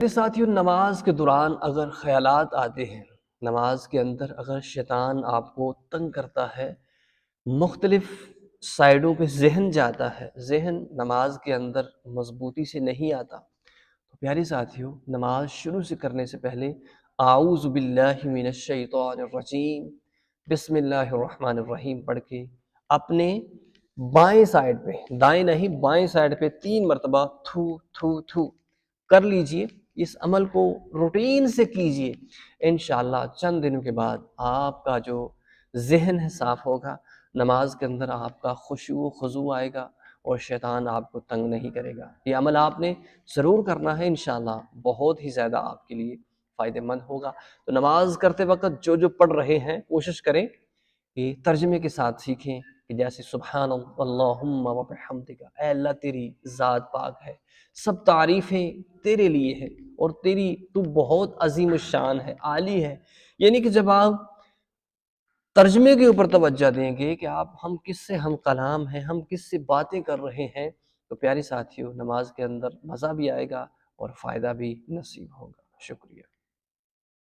میرے ساتھیوں، نماز کے دوران اگر خیالات آتے ہیں، نماز کے اندر اگر شیطان آپ کو تنگ کرتا ہے، مختلف سائڈوں پہ ذہن جاتا ہے، ذہن نماز کے اندر مضبوطی سے نہیں آتا، تو پیارے ساتھیوں، نماز شروع سے کرنے سے پہلے اعوذ باللہ من الشیطان الرجیم بسم اللہ الرحمن الرحیم پڑھ کے اپنے بائیں سائڈ پہ، دائیں نہیں بائیں سائڈ پہ 3 مرتبہ تھو تھو تھو کر لیجئے۔ اس عمل کو روٹین سے کیجئے، انشاءاللہ چند دنوں کے بعد آپ کا جو ذہن ہے صاف ہوگا، نماز کے اندر آپ کا خشوع و خضوع آئے گا اور شیطان آپ کو تنگ نہیں کرے گا۔ یہ عمل آپ نے ضرور کرنا ہے، انشاءاللہ بہت ہی زیادہ آپ کے لیے فائدہ مند ہوگا۔ تو نماز کرتے وقت جو پڑھ رہے ہیں کوشش کریں کہ ترجمے کے ساتھ سیکھیں، کہ جیسے سبحان اللہم و بحمدک، اے اللہ تیری ذات پاک ہے، سب تعریفیں تیرے لیے ہیں اور تو بہت عظیم الشان ہے، عالی ہے۔ یعنی کہ جب آپ ترجمے کے اوپر توجہ دیں گے کہ ہم کس سے ہم کلام ہیں، ہم کس سے باتیں کر رہے ہیں، تو پیاری ساتھیوں، نماز کے اندر مزہ بھی آئے گا اور فائدہ بھی نصیب ہوگا۔ شکریہ۔